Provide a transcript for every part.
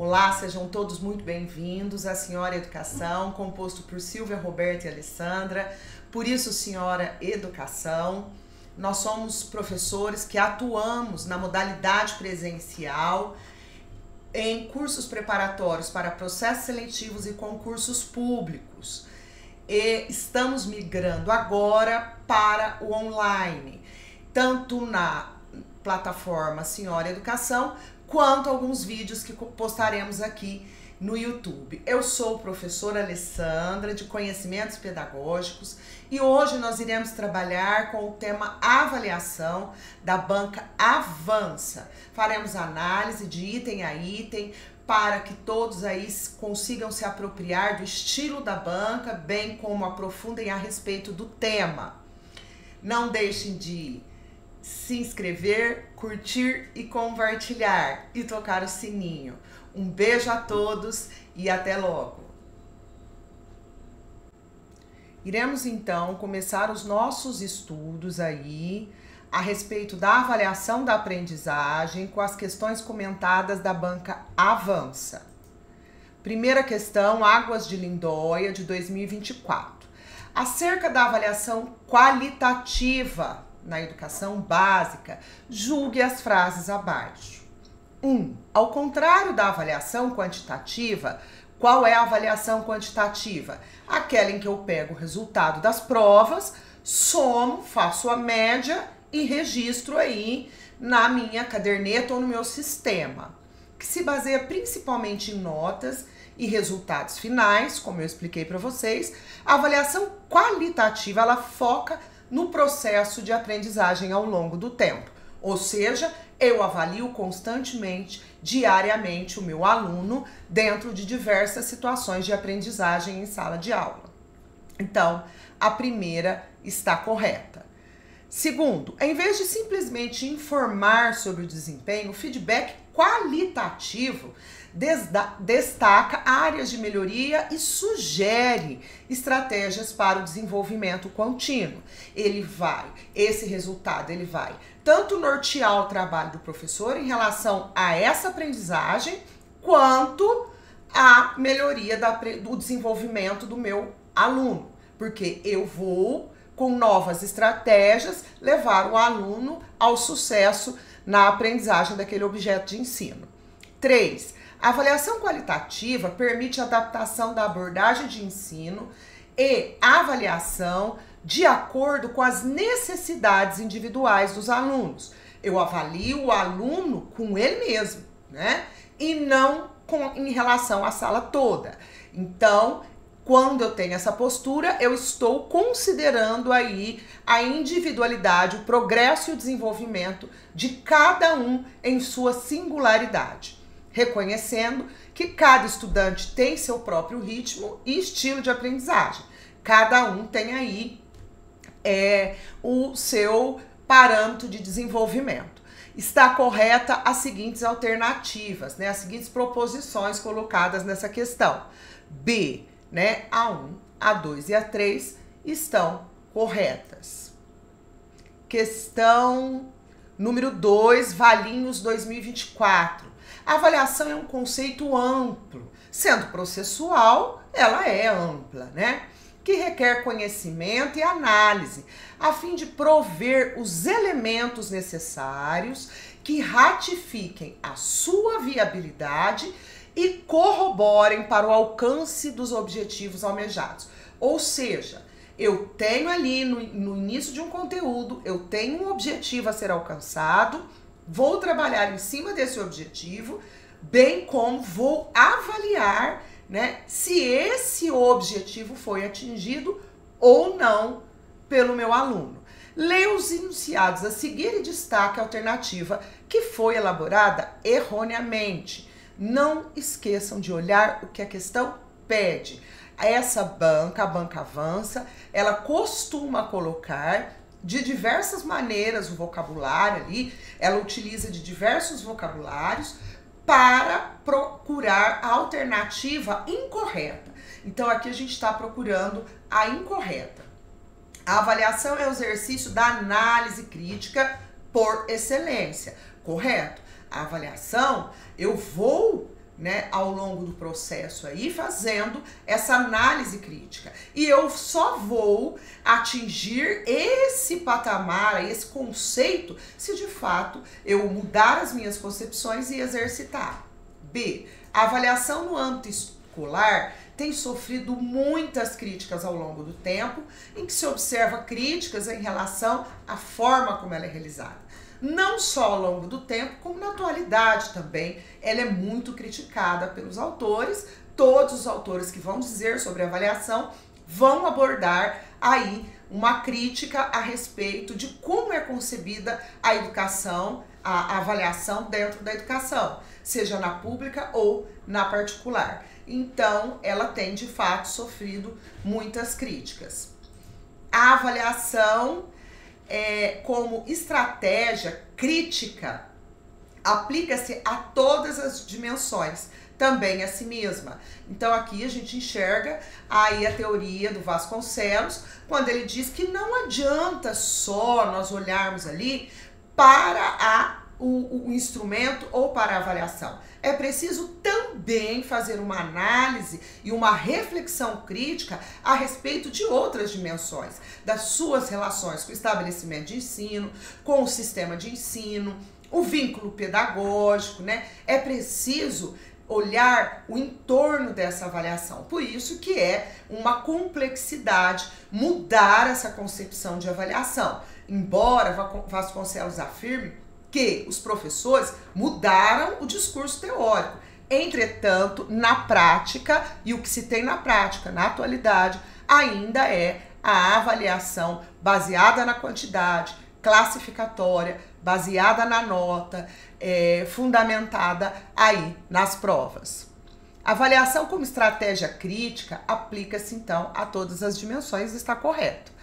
Olá, sejam todos muito bem-vindos à Senhora Educação, composto por Silvia, Roberta e Alessandra. Por isso, Senhora Educação, nós somos professores que atuamos na modalidade presencial em cursos preparatórios para processos seletivos e concursos públicos. E estamos migrando agora para o online, tanto na plataforma Senhora Educação, quanto alguns vídeos que postaremos aqui no YouTube. Eu sou professora Alessandra, de Conhecimentos Pedagógicos, e hoje nós iremos trabalhar com o tema avaliação da banca Avança. Faremos análise de item a item, para que todos aí consigam se apropriar do estilo da banca, bem como aprofundem a respeito do tema. Não deixem de se inscrever, curtir e compartilhar e tocar o sininho. Um beijo a todos e até logo! Iremos então começar os nossos estudos aí a respeito da avaliação da aprendizagem com as questões comentadas da banca Avança. Primeira questão, Águas de Lindóia, de 2024. Acerca da avaliação qualitativa na educação básica, julgue as frases abaixo. 1. Ao contrário da avaliação quantitativa, qual é a avaliação quantitativa? Aquela em que eu pego o resultado das provas, somo, faço a média e registro aí na minha caderneta ou no meu sistema, que se baseia principalmente em notas e resultados finais, como eu expliquei para vocês. A avaliação qualitativa, ela foca no processo de aprendizagem ao longo do tempo, ou seja, eu avalio constantemente, diariamente, o meu aluno dentro de diversas situações de aprendizagem em sala de aula. Então, a primeira está correta. Segundo, em vez de simplesmente informar sobre o desempenho, o feedback qualitativo destaca áreas de melhoria e sugere estratégias para o desenvolvimento contínuo. Esse resultado vai tanto nortear o trabalho do professor em relação a essa aprendizagem, quanto a melhoria do desenvolvimento do meu aluno, porque eu vou, com novas estratégias, levar o aluno ao sucesso na aprendizagem daquele objeto de ensino. 3. A avaliação qualitativa permite a adaptação da abordagem de ensino e avaliação de acordo com as necessidades individuais dos alunos. Eu avalio o aluno com ele mesmo, né? E não em relação à sala toda. Então, quando eu tenho essa postura, eu estou considerando aí a individualidade, o progresso e o desenvolvimento de cada um em sua singularidade, reconhecendo que cada estudante tem seu próprio ritmo e estilo de aprendizagem. Cada um tem aí o seu parâmetro de desenvolvimento. Está correta as seguintes alternativas, né? As seguintes proposições colocadas nessa questão. B, né? A1, A2 e A3 estão corretas. Questão número 2, Valinhos 2024. A avaliação é um conceito amplo, sendo processual, ela é ampla, né? Que requer conhecimento e análise, a fim de prover os elementos necessários que ratifiquem a sua viabilidade e corroborem para o alcance dos objetivos almejados. Ou seja, eu tenho ali no início de um conteúdo, eu tenho um objetivo a ser alcançado, vou trabalhar em cima desse objetivo, bem como vou avaliar, né, se esse objetivo foi atingido ou não pelo meu aluno. Leia os enunciados a seguir e destaque a alternativa que foi elaborada erroneamente. Não esqueçam de olhar o que a questão pede. Essa banca, a banca Avança, ela costuma colocar de diversas maneiras o vocabulário ali, ela utiliza de diversos vocabulários para procurar a alternativa incorreta. Então aqui a gente está procurando a incorreta. A avaliação é o exercício da análise crítica por excelência, correto? A avaliação, eu vou né, ao longo do processo aí, fazendo essa análise crítica. E eu só vou atingir esse patamar, esse conceito, se de fato eu mudar as minhas concepções e exercitar. B. A avaliação no âmbito escolar tem sofrido muitas críticas ao longo do tempo, em que se observa críticas em relação à forma como ela é realizada. Não só ao longo do tempo, como na atualidade também, ela é muito criticada pelos autores. Todos os autores que vão dizer sobre avaliação vão abordar aí uma crítica a respeito de como é concebida a educação, a avaliação dentro da educação, seja na pública ou na particular. Então, ela tem de fato sofrido muitas críticas. A avaliação como estratégia crítica aplica-se a todas as dimensões, também a si mesma. Então aqui a gente enxerga aí a teoria do Vasconcelos, quando ele diz que não adianta só nós olharmos ali para o instrumento ou para a avaliação. É preciso também fazer uma análise e uma reflexão crítica a respeito de outras dimensões, das suas relações com o estabelecimento de ensino, com o sistema de ensino, o vínculo pedagógico, né? É preciso olhar o entorno dessa avaliação. Por isso que é uma complexidade mudar essa concepção de avaliação. Embora Vasconcelos afirme que os professores mudaram o discurso teórico. Entretanto, na prática, e o que se tem na prática, na atualidade, ainda é a avaliação baseada na quantidade, classificatória, baseada na nota, fundamentada aí nas provas. A avaliação como estratégia crítica aplica-se, então, a todas as dimensões, está correto.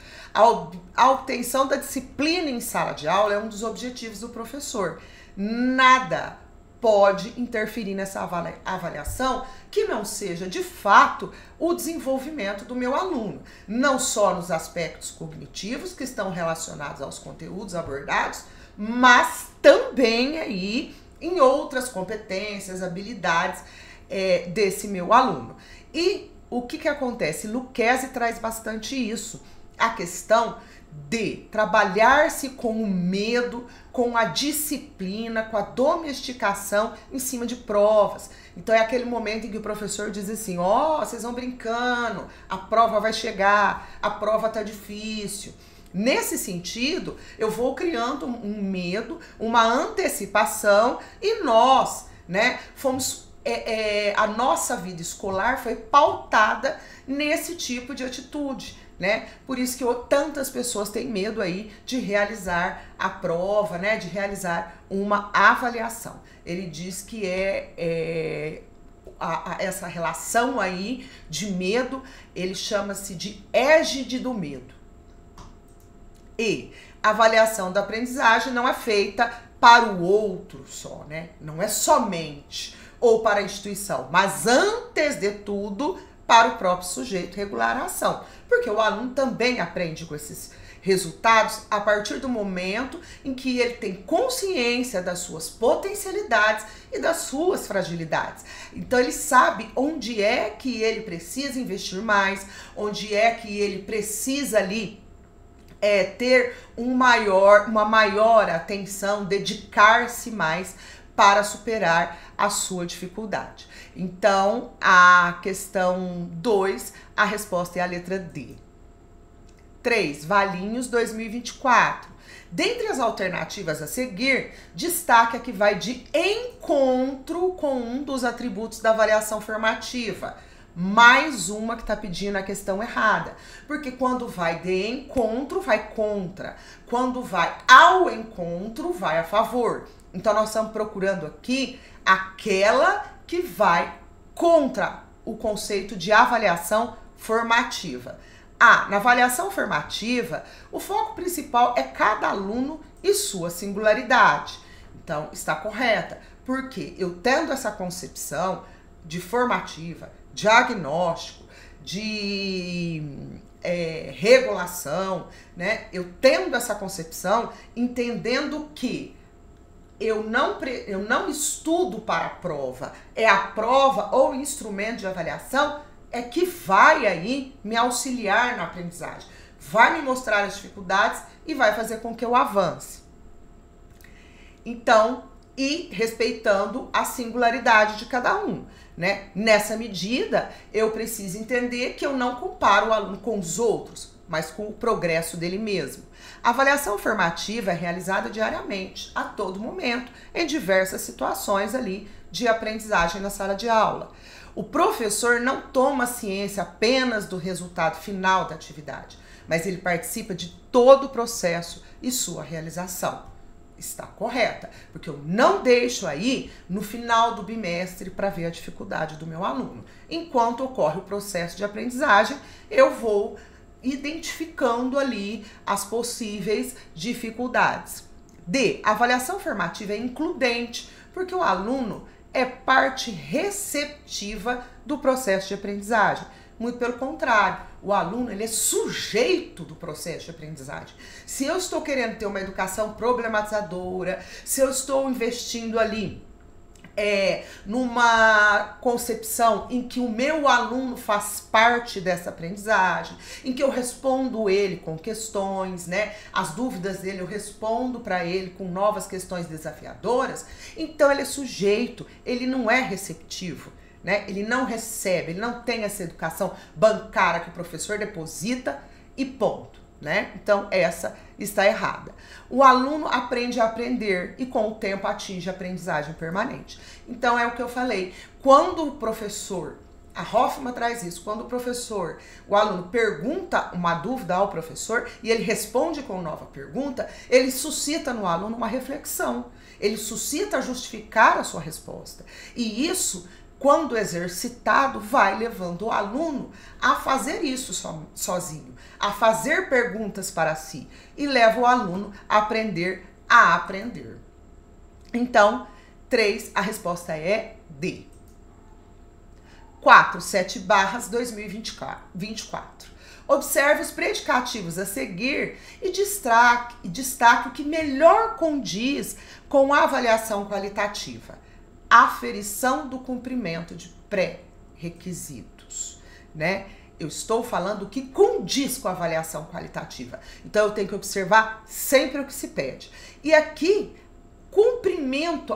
A obtenção da disciplina em sala de aula é um dos objetivos do professor. Nada pode interferir nessa avaliação que não seja, de fato, o desenvolvimento do meu aluno. Não só nos aspectos cognitivos, que estão relacionados aos conteúdos abordados, mas também aí em outras competências, habilidades desse meu aluno. E o que acontece? Lucchesi traz bastante isso. A questão de trabalhar-se com o medo, com a disciplina, com a domesticação em cima de provas. Então é aquele momento em que o professor diz assim, vocês vão brincando, a prova vai chegar, a prova tá difícil. Nesse sentido, eu vou criando um medo, uma antecipação e nós, né, a nossa vida escolar foi pautada nesse tipo de atitude, né? Por isso que tantas pessoas têm medo aí de realizar a prova, né? De realizar uma avaliação. Ele diz que essa relação aí de medo, ele chama-se de égide do medo. E a avaliação da aprendizagem não é feita para o outro só, né? Não é somente ou para a instituição, mas antes de tudo para o próprio sujeito regular a ação, porque o aluno também aprende com esses resultados a partir do momento em que ele tem consciência das suas potencialidades e das suas fragilidades. Então ele sabe onde é que ele precisa investir mais, onde é que ele precisa ali ter uma maior atenção, dedicar-se mais para superar a sua dificuldade. Então, a questão 2, a resposta é a letra D. 3, Valinhos 2024. Dentre as alternativas a seguir, destaque a que vai de encontro com um dos atributos da avaliação formativa. Mais uma que está pedindo a questão errada. Porque quando vai de encontro, vai contra. Quando vai ao encontro, vai a favor. Então, nós estamos procurando aqui aquela que vai contra o conceito de avaliação formativa. Na avaliação formativa, o foco principal é cada aluno e sua singularidade. Então, está correta, porque eu tendo essa concepção de formativa, diagnóstico, de regulação, né? Eu tendo essa concepção, entendendo que eu não estudo para a prova, é a prova ou o instrumento de avaliação é que vai aí me auxiliar na aprendizagem, vai me mostrar as dificuldades e vai fazer com que eu avance. Então, e respeitando a singularidade de cada um, né? Nessa medida, eu preciso entender que eu não comparo o aluno com os outros, mas com o progresso dele mesmo. A avaliação formativa é realizada diariamente, a todo momento, em diversas situações ali de aprendizagem na sala de aula. O professor não toma ciência apenas do resultado final da atividade, mas ele participa de todo o processo e sua realização. Está correta, porque eu não deixo aí no final do bimestre para ver a dificuldade do meu aluno. Enquanto ocorre o processo de aprendizagem, eu vou identificando ali as possíveis dificuldades. D. A avaliação formativa é includente, porque o aluno é parte receptiva do processo de aprendizagem. Muito pelo contrário, o aluno ele é sujeito do processo de aprendizagem. Se eu estou querendo ter uma educação problematizadora, se eu estou investindo ali numa concepção em que o meu aluno faz parte dessa aprendizagem, em que eu respondo ele com questões, né? As dúvidas dele eu respondo para ele com novas questões desafiadoras, então ele é sujeito, ele não é receptivo. Né? Ele não recebe, ele não tem essa educação bancária que o professor deposita e ponto. Né? Então, essa está errada. O aluno aprende a aprender e, com o tempo, atinge a aprendizagem permanente. Então, é o que eu falei. Quando o professor, a Hoffman traz isso, quando o aluno pergunta uma dúvida ao professor e ele responde com nova pergunta, ele suscita no aluno uma reflexão. Ele suscita a justificar a sua resposta. E isso, quando exercitado, vai levando o aluno a fazer isso sozinho, a fazer perguntas para si e leva o aluno a aprender a aprender. Então, 3, a resposta é D. 4, 7/2024. Observe os predicativos a seguir e destaque o que melhor condiz com a avaliação qualitativa. Aferição do cumprimento de pré-requisitos, né? Eu estou falando o que condiz com a avaliação qualitativa. Então, eu tenho que observar sempre o que se pede. E aqui,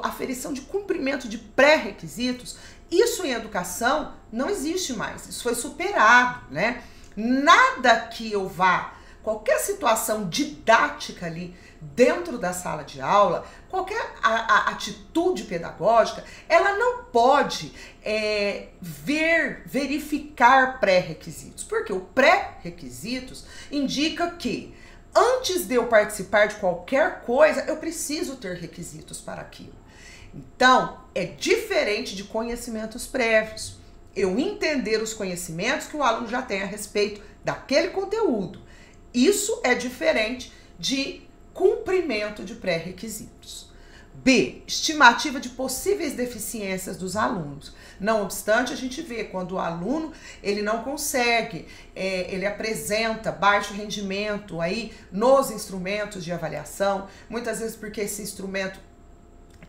aferição de cumprimento de pré-requisitos, isso em educação não existe mais. Isso foi superado, né? Nada que eu vá, qualquer situação didática ali dentro da sala de aula, qualquer atitude pedagógica, ela não pode verificar pré-requisitos, porque o pré-requisitos indica que antes de eu participar de qualquer coisa, eu preciso ter requisitos para aquilo. Então, é diferente de conhecimentos prévios. Eu entender os conhecimentos que o aluno já tem a respeito daquele conteúdo. Isso é diferente de cumprimento de pré-requisitos. B. Estimativa de possíveis deficiências dos alunos. Não obstante, a gente vê quando o aluno ele não consegue, ele apresenta baixo rendimento aí nos instrumentos de avaliação, muitas vezes porque esse instrumento,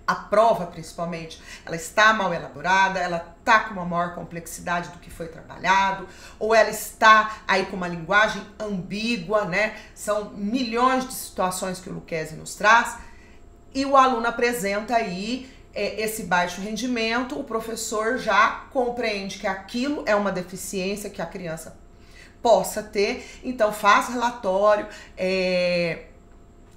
a prova principalmente, ela está mal elaborada, ela está com uma maior complexidade do que foi trabalhado, ou ela está aí com uma linguagem ambígua, né? São milhões de situações que o Lucchesi nos traz, e o aluno apresenta aí esse baixo rendimento, o professor já compreende que aquilo é uma deficiência que a criança possa ter, então faz relatório,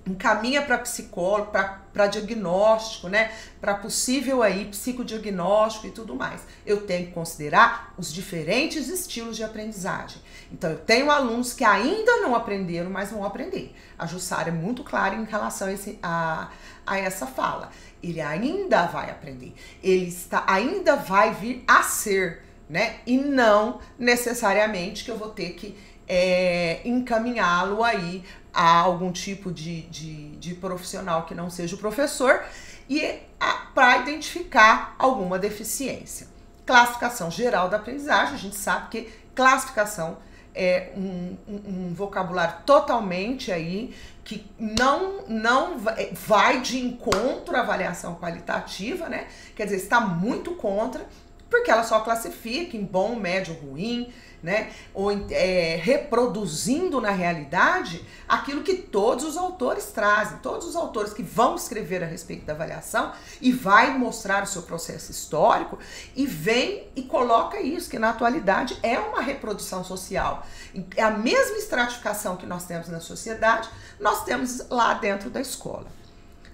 encaminha para psicólogo, para diagnóstico, né? Para possível aí psicodiagnóstico e tudo mais. Eu tenho que considerar os diferentes estilos de aprendizagem. Então, eu tenho alunos que ainda não aprenderam, mas vão aprender. A Jussara é muito clara em relação a essa fala. Ele ainda vai aprender. Ele ainda vai vir a ser, né? E não necessariamente que eu vou ter que encaminhá-lo aí a algum tipo de profissional que não seja o professor e para identificar alguma deficiência. Classificação geral da aprendizagem, a gente sabe que classificação um vocabulário totalmente aí que não vai de encontro à avaliação qualitativa, né? Quer dizer, está muito contra, porque ela só classifica em bom, médio, ruim, né? Ou reproduzindo na realidade aquilo que todos os autores trazem, todos os autores que vão escrever a respeito da avaliação e vai mostrar o seu processo histórico e vem e coloca isso, que na atualidade é uma reprodução social. É a mesma estratificação que nós temos na sociedade, nós temos lá dentro da escola.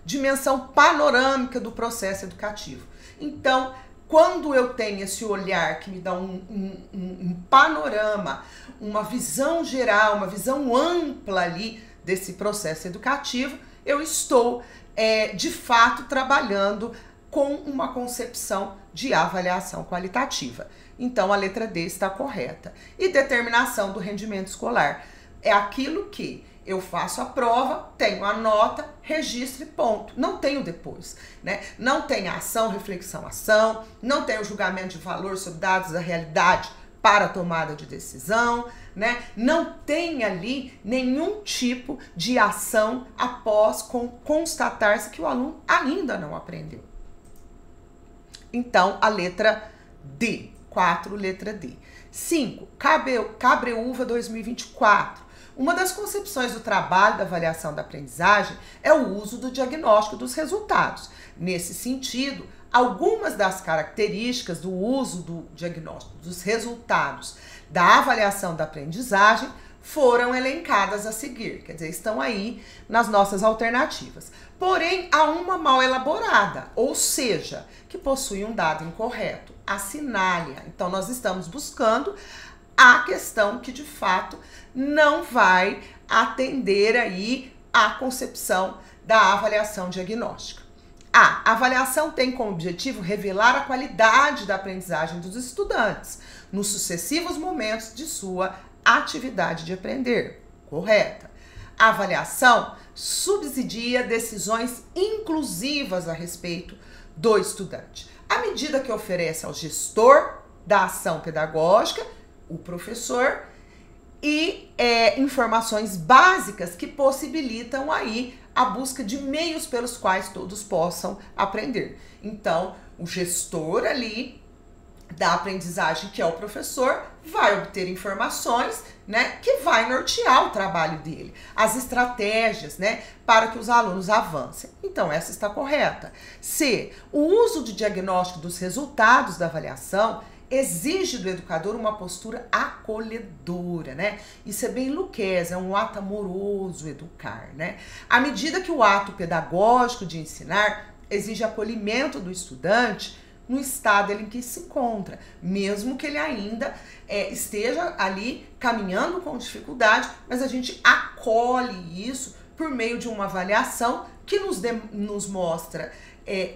Dimensão panorâmica do processo educativo. Então, quando eu tenho esse olhar que me dá um panorama, uma visão geral, uma visão ampla ali desse processo educativo, eu estou, de fato, trabalhando com uma concepção de avaliação qualitativa. Então, a letra D está correta. E determinação do rendimento escolar. É aquilo que eu faço a prova, tenho a nota, registro e ponto. Não tenho depois, né? Não tem ação, reflexão, ação. Não tem o julgamento de valor sobre dados da realidade para a tomada de decisão, né? Não tem ali nenhum tipo de ação após constatar-se que o aluno ainda não aprendeu. Então, a letra D. 4, letra D. 5. Cabreúva 2024. Uma das concepções do trabalho da avaliação da aprendizagem é o uso do diagnóstico dos resultados. Nesse sentido, algumas das características do uso do diagnóstico dos resultados da avaliação da aprendizagem foram elencadas a seguir, quer dizer, estão aí nas nossas alternativas. Porém, há uma mal elaborada, ou seja, que possui um dado incorreto. Assinale-a. Então, nós estamos buscando a questão que, de fato, não vai atender aí à concepção da avaliação diagnóstica. A avaliação tem como objetivo revelar a qualidade da aprendizagem dos estudantes nos sucessivos momentos de sua atividade de aprender. Correta. A avaliação subsidia decisões inclusivas a respeito do estudante. À medida que oferece ao gestor da ação pedagógica, o professor, e informações básicas que possibilitam aí a busca de meios pelos quais todos possam aprender. Então, o gestor ali da aprendizagem, que é o professor, vai obter informações, né, que vai nortear o trabalho dele, as estratégias, né, para que os alunos avancem. Então, essa está correta. C. O uso de diagnóstico dos resultados da avaliação exige do educador uma postura acolhedora, né? Isso é bem Luquez, é um ato amoroso educar, né? À medida que o ato pedagógico de ensinar exige acolhimento do estudante no estado em que se encontra, mesmo que ele ainda esteja ali caminhando com dificuldade, mas a gente acolhe isso por meio de uma avaliação que nos mostra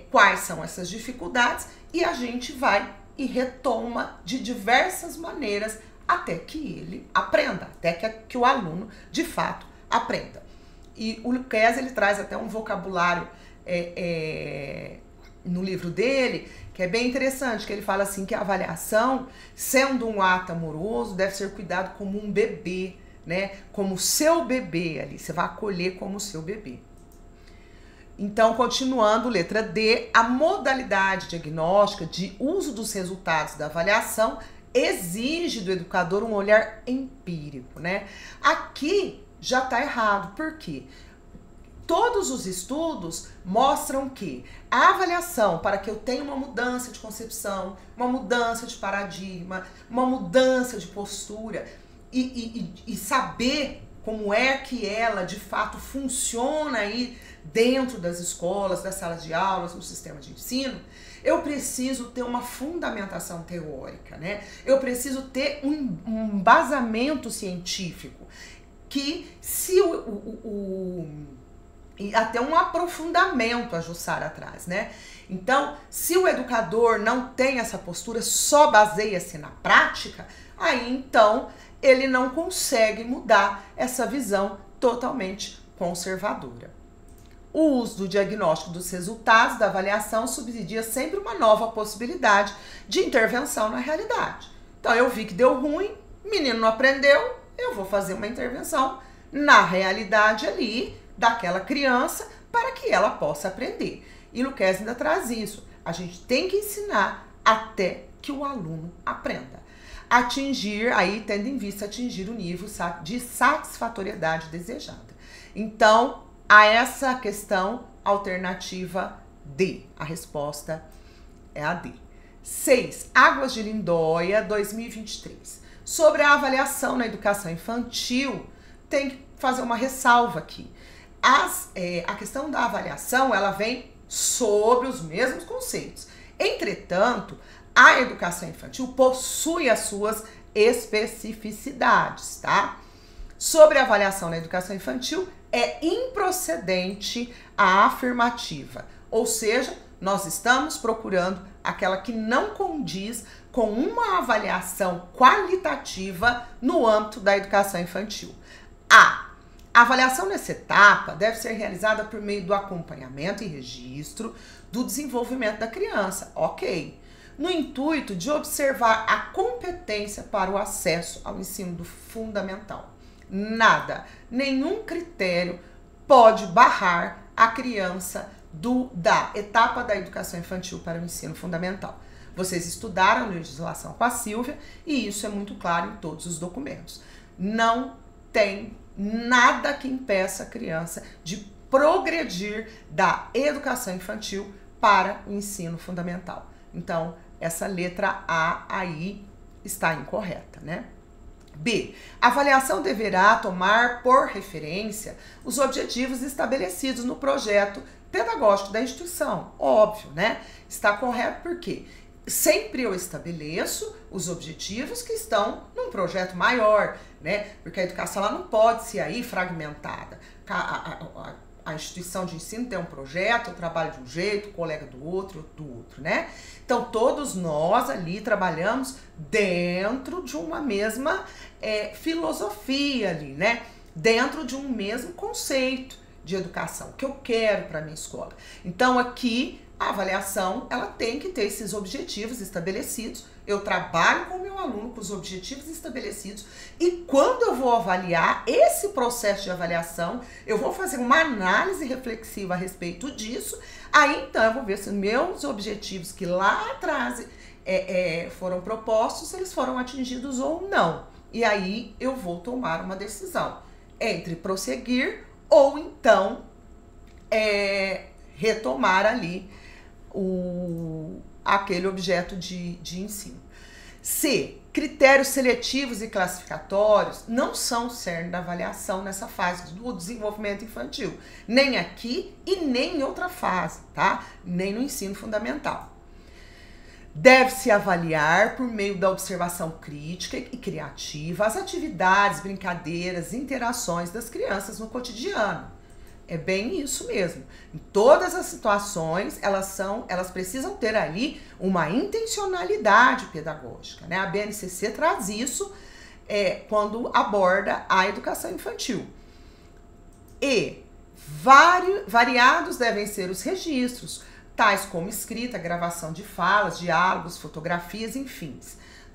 quais são essas dificuldades e a gente vai e retoma de diversas maneiras até que ele aprenda, até que o aluno de fato aprenda. E o Luquez, ele traz até um vocabulário no livro dele, que é bem interessante, que ele fala assim que a avaliação, sendo um ato amoroso, deve ser cuidado como um bebê, né? Como o seu bebê ali, você vai acolher como o seu bebê. Então, continuando, letra D, a modalidade diagnóstica de uso dos resultados da avaliação exige do educador um olhar empírico, né? Aqui já está errado, por quê? Todos os estudos mostram que a avaliação, para que eu tenha uma mudança de concepção, uma mudança de paradigma, uma mudança de postura e saber como é que ela de fato funciona aí dentro das escolas, das salas de aulas, no sistema de ensino, eu preciso ter uma fundamentação teórica, né? Eu preciso ter um embasamento científico que se e até um aprofundamento a Jussara atrás, né? Então, se o educador não tem essa postura, só baseia-se na prática, aí então ele não consegue mudar essa visão totalmente conservadora. O uso do diagnóstico dos resultados da avaliação subsidia sempre uma nova possibilidade de intervenção na realidade. Então, eu vi que deu ruim, Menino não aprendeu, eu vou fazer uma intervenção na realidade ali daquela criança para que ela possa aprender. E Luquezzi ainda traz isso. A gente tem que ensinar até que o aluno aprenda. Atingir, aí tendo em vista atingir o nível de satisfatoriedade desejada. Então, a essa questão, alternativa D. A resposta é a D. 6. Águas de Lindóia, 2023. Sobre a avaliação na educação infantil, tem que fazer uma ressalva aqui. A questão da avaliação, ela vem sobre os mesmos conceitos. Entretanto, a educação infantil possui as suas especificidades, tá? Sobre a avaliação na educação infantil, é improcedente a afirmativa, ou seja, nós estamos procurando aquela que não condiz com uma avaliação qualitativa no âmbito da educação infantil. A avaliação nessa etapa deve ser realizada por meio do acompanhamento e registro do desenvolvimento da criança, ok? No intuito de observar a competência para o acesso ao ensino do fundamental. Nada, nenhum critério pode barrar a criança da etapa da educação infantil para o ensino fundamental. Vocês estudaram a legislação com a Silvia e isso é muito claro em todos os documentos. Não tem nada que impeça a criança de progredir da educação infantil para o ensino fundamental. Então, essa letra A aí está incorreta, né? B. A avaliação deverá tomar por referência os objetivos estabelecidos no projeto pedagógico da instituição. Óbvio, né? Está correto porque sempre eu estabeleço os objetivos que estão num projeto maior, né? Porque a educação ela não pode ser aí fragmentada. A instituição de ensino tem um projeto, eu trabalho de um jeito, o colega do outro, né? Então, todos nós ali trabalhamos dentro de uma mesma filosofia ali, né? Dentro de um mesmo conceito de educação que eu quero para minha escola. Então, aqui, a avaliação, ela tem que ter esses objetivos estabelecidos. Eu trabalho com o meu aluno com os objetivos estabelecidos e quando eu vou avaliar esse processo de avaliação, eu vou fazer uma análise reflexiva a respeito disso. Aí, então, eu vou ver se meus objetivos que lá atrás foram propostos, eles foram atingidos ou não. E aí, eu vou tomar uma decisão entre prosseguir ou então retomar ali aquele objeto de ensino. C. Critérios seletivos e classificatórios não são o cerne da avaliação nessa fase do desenvolvimento infantil, nem aqui e nem em outra fase, tá? Nem no ensino fundamental. Deve-se avaliar por meio da observação crítica e criativa as atividades, brincadeiras, interações das crianças no cotidiano. É bem isso mesmo. Em todas as situações, elas precisam ter ali uma intencionalidade pedagógica, né? A BNCC traz isso quando aborda a educação infantil. E variados devem ser os registros, tais como escrita, gravação de falas, diálogos, fotografias, enfim.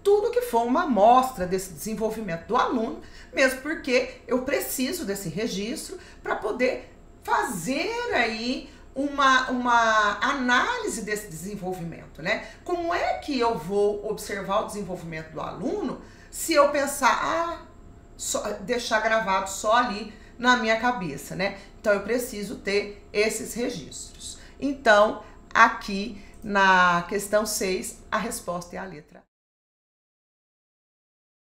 Tudo que for uma amostra desse desenvolvimento do aluno, mesmo porque eu preciso desse registro para poder fazer aí uma análise desse desenvolvimento, né? Como é que eu vou observar o desenvolvimento do aluno se eu pensar, deixar gravado só ali na minha cabeça, né? Então, eu preciso ter esses registros. Então, aqui na questão 6, a resposta é a letra